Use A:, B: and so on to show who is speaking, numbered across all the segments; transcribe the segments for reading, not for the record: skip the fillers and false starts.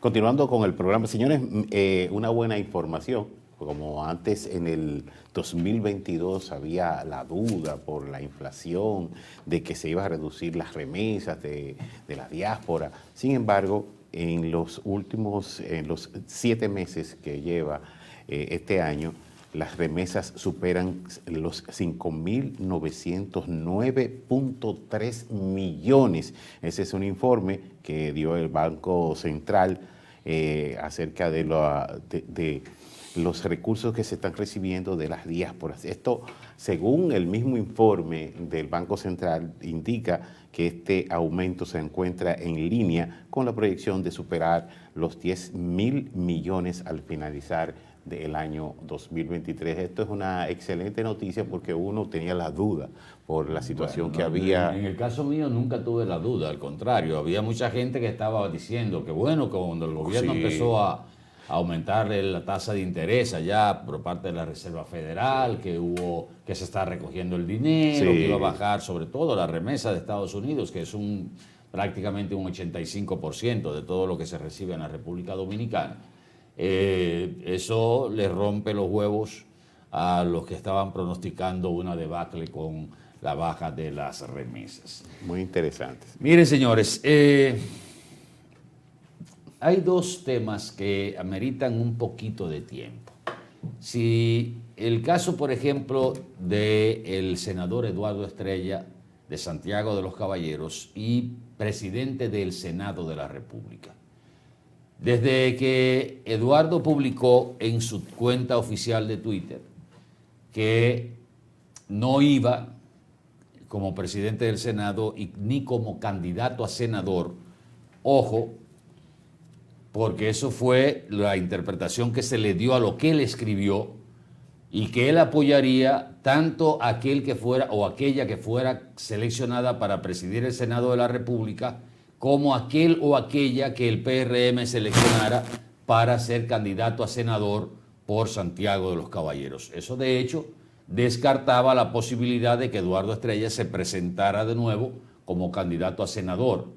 A: Continuando con el programa, señores, una buena información. Como antes en el 2022 había la duda por la inflación de que se iba a reducir las remesas de la diáspora. Sin embargo, en los 7 meses que lleva este año, las remesas superan los 5.909.3 millones. Ese es un informe que dio el Banco Central acerca de los recursos que se están recibiendo de las diásporas. Esto, según el mismo informe del Banco Central, indica que este aumento se encuentra en línea con la proyección de superar los 10.000 millones al finalizar del año 2023. Esto es una excelente noticia porque uno tenía la duda por la situación que había.
B: En el caso mío nunca tuve la duda, al contrario, había mucha gente que estaba diciendo que bueno, que cuando el gobierno empezó a aumentar la tasa de interés allá por parte de la Reserva Federal, que se está recogiendo el dinero, que iba a bajar sobre todo la remesa de Estados Unidos, que es prácticamente un 85% de todo lo que se recibe en la República Dominicana. Eso le rompe los huevos a los que estaban pronosticando una debacle con la baja de las remesas.
A: Muy interesante.
B: Miren, señores, hay dos temas que ameritan un poquito de tiempo. Si el caso, por ejemplo, del senador Eduardo Estrella de Santiago de los Caballeros y presidente del Senado de la República. Desde que Eduardo publicó en su cuenta oficial de Twitter que no iba como presidente del Senado ni como candidato a senador, ojo, porque eso fue la interpretación que se le dio a lo que él escribió y que él apoyaría tanto a aquel que fuera o aquella que fuera seleccionada para presidir el Senado de la República como aquel o aquella que el PRM seleccionara para ser candidato a senador por Santiago de los Caballeros. Eso, de hecho, descartaba la posibilidad de que Eduardo Estrella se presentara de nuevo como candidato a senador.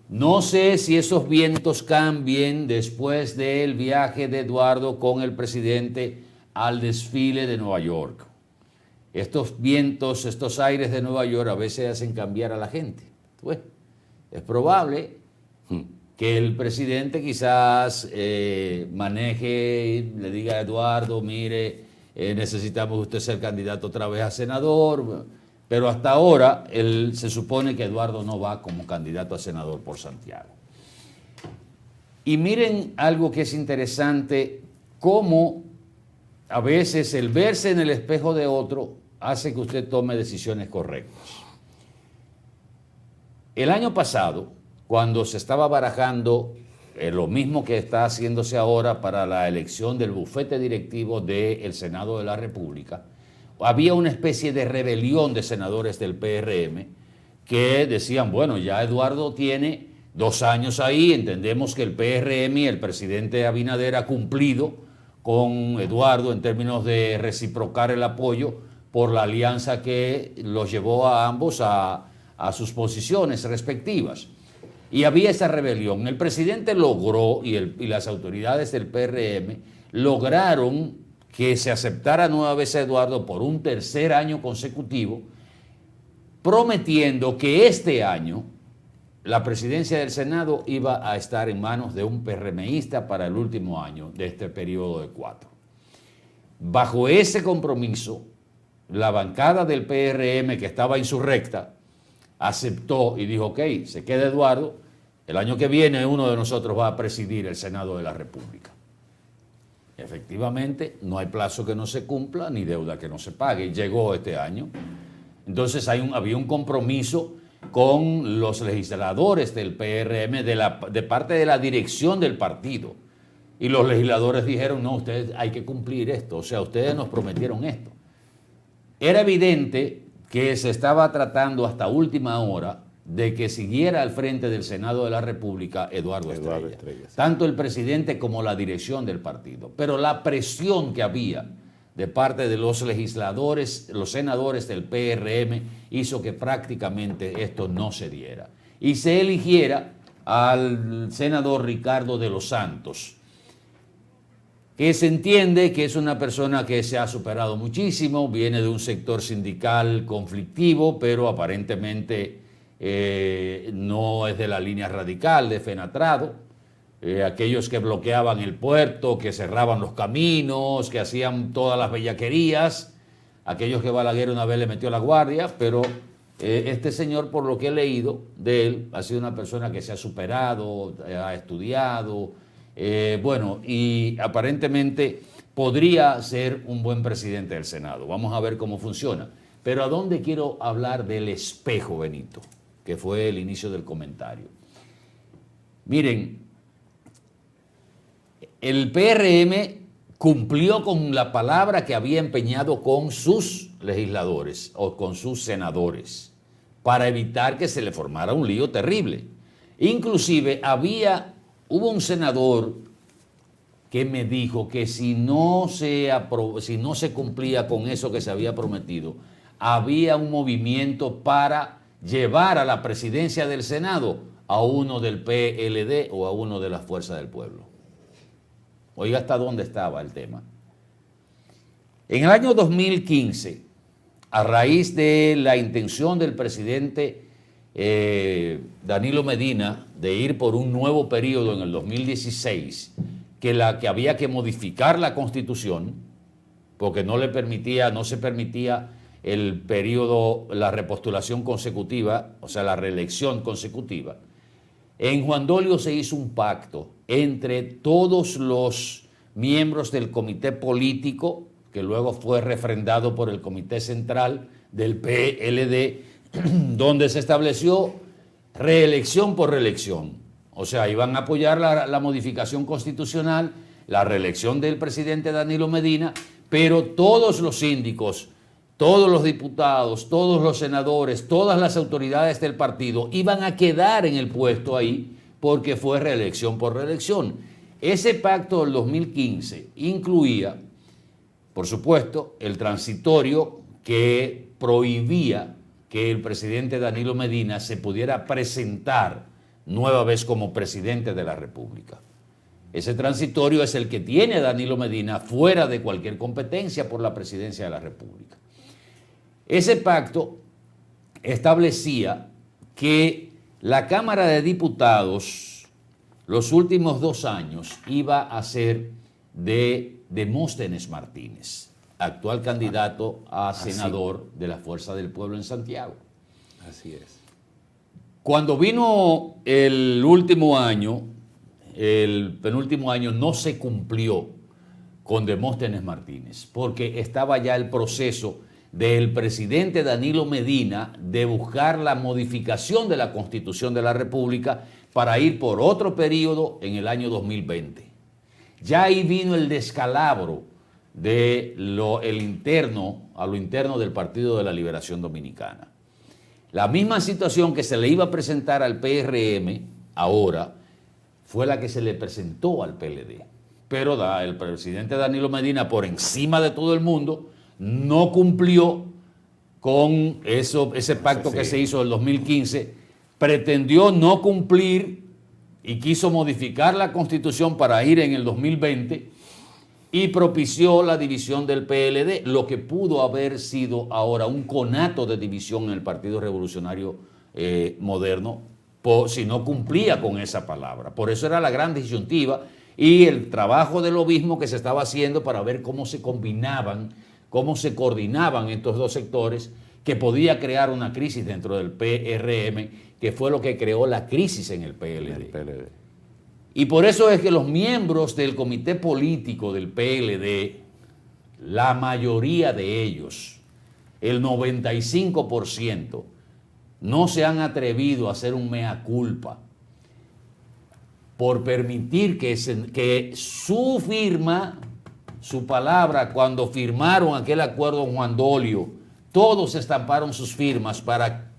B: No sé si esos vientos cambien después del viaje de Eduardo con el presidente al desfile de Nueva York. Estos vientos, estos aires de Nueva York a veces hacen cambiar a la gente. Bueno, es probable que el presidente quizás maneje, le diga a Eduardo, mire, necesitamos usted ser candidato otra vez a senador, pero hasta ahora se supone que Eduardo no va como candidato a senador por Santiago. Y miren algo que es interesante, cómo a veces el verse en el espejo de otro hace que usted tome decisiones correctas. El año pasado, cuando se estaba barajando lo mismo que está haciéndose ahora para la elección del bufete directivo del Senado de la República, había una especie de rebelión de senadores del PRM que decían, bueno, ya Eduardo tiene 2 años ahí, entendemos que el PRM y el presidente Abinader ha cumplido con Eduardo en términos de reciprocar el apoyo por la alianza que los llevó a ambos a sus posiciones respectivas. Y había esa rebelión. El presidente logró, y las autoridades del PRM lograron que se aceptara nueva vez a Eduardo por un 3er año consecutivo, prometiendo que este año la presidencia del Senado iba a estar en manos de un PRMista para el último año de este periodo de 4. Bajo ese compromiso, la bancada del PRM, que estaba insurrecta, aceptó y dijo, ok, se queda Eduardo, el año que viene uno de nosotros va a presidir el Senado de la República. Efectivamente, no hay plazo que no se cumpla ni deuda que no se pague. Llegó este año. Entonces había un compromiso con los legisladores del PRM de parte de la dirección del partido. Y los legisladores dijeron, no, ustedes hay que cumplir esto. O sea, ustedes nos prometieron esto. Era evidente que se estaba tratando hasta última hora de que siguiera al frente del Senado de la República Eduardo Estrella. Sí. Tanto el presidente como la dirección del partido. Pero la presión que había de parte de los legisladores, los senadores del PRM, hizo que prácticamente esto no se diera. Y se eligiera al senador Ricardo de los Santos, que se entiende que es una persona que se ha superado muchísimo, viene de un sector sindical conflictivo, pero aparentemente no es de la línea radical de Fenatrado. Aquellos que bloqueaban el puerto, que cerraban los caminos, que hacían todas las bellaquerías, aquellos que Balaguer una vez le metió la guardia, pero este señor, por lo que he leído de él, ha sido una persona que se ha superado, ha estudiado, bueno, y aparentemente podría ser un buen presidente del Senado. Vamos a ver cómo funciona. Pero ¿a dónde quiero hablar del espejo, Benito? Que fue el inicio del comentario. Miren, el PRM cumplió con la palabra que había empeñado con sus legisladores o con sus senadores para evitar que se le formara un lío terrible. Inclusive hubo un senador que me dijo que si no se cumplía con eso que se había prometido, había un movimiento para llevar a la presidencia del Senado a uno del PLD o a uno de las Fuerzas del Pueblo. Oiga hasta dónde estaba el tema. En el año 2015, a raíz de la intención del presidente Danilo Medina de ir por un nuevo periodo en el 2016, que había que modificar la Constitución, porque no se permitía el periodo, la repostulación consecutiva, o sea, la reelección consecutiva. En Juan Dolio se hizo un pacto entre todos los miembros del comité político, que luego fue refrendado por el comité central del PLD, donde se estableció reelección por reelección. O sea, iban a apoyar la modificación constitucional, la reelección del presidente Danilo Medina, pero todos los síndicos, todos los diputados, todos los senadores, todas las autoridades del partido iban a quedar en el puesto ahí porque fue reelección por reelección. Ese pacto del 2015 incluía, por supuesto, el transitorio que prohibía que el presidente Danilo Medina se pudiera presentar nueva vez como presidente de la República. Ese transitorio es el que tiene Danilo Medina fuera de cualquier competencia por la presidencia de la República. Ese pacto establecía que la Cámara de Diputados los últimos 2 años iba a ser de Demóstenes Martínez, actual candidato a senador de la Fuerza del Pueblo en Santiago.
A: Así es.
B: Cuando vino el último año, el penúltimo año, no se cumplió con Demóstenes Martínez, porque estaba ya el proceso del presidente Danilo Medina de buscar la modificación de la Constitución de la República para ir por otro periodo en el año 2020. Ya ahí vino el descalabro de lo interno del Partido de la Liberación Dominicana. La misma situación que se le iba a presentar al PRM ahora fue la que se le presentó al PLD. Pero el presidente Danilo Medina, por encima de todo el mundo, no cumplió con ese pacto que se hizo en el 2015, pretendió no cumplir y quiso modificar la Constitución para ir en el 2020 y propició la división del PLD, lo que pudo haber sido ahora un conato de división en el Partido Revolucionario Moderno, si no cumplía con esa palabra. Por eso era la gran disyuntiva y el trabajo del lobismo que se estaba haciendo para ver cómo se combinaban, cómo se coordinaban estos dos sectores, que podía crear una crisis dentro del PRM, que fue lo que creó la crisis en el PLD. Y por eso es que los miembros del comité político del PLD, la mayoría de ellos, el 95%, no se han atrevido a hacer un mea culpa por permitir que su firma, su palabra, cuando firmaron aquel acuerdo en Juan Dolio, todos estamparon sus firmas para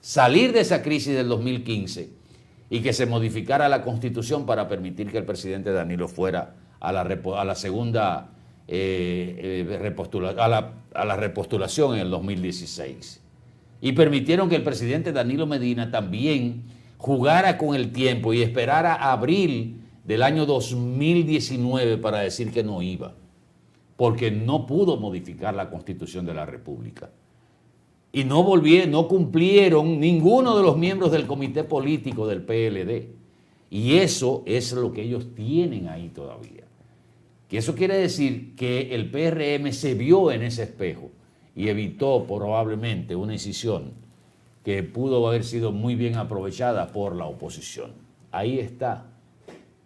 B: salir de esa crisis del 2015 y que se modificara la Constitución para permitir que el presidente Danilo fuera a la segunda a la repostulación en el 2016. Y permitieron que el presidente Danilo Medina también jugara con el tiempo y esperara abril del año 2019 para decir que no iba, porque no pudo modificar la Constitución de la República. Y no cumplieron ninguno de los miembros del comité político del PLD. Y eso es lo que ellos tienen ahí todavía. Que eso quiere decir que el PRM se vio en ese espejo y evitó probablemente una decisión que pudo haber sido muy bien aprovechada por la oposición. Ahí está,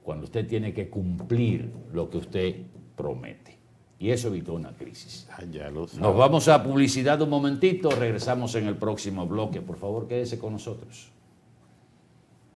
B: cuando usted tiene que cumplir lo que usted promete. Y eso evitó una crisis.
A: Ya lo sabe.
B: Nos vamos a publicidad un momentito, regresamos en el próximo bloque. Por favor, quédese con nosotros.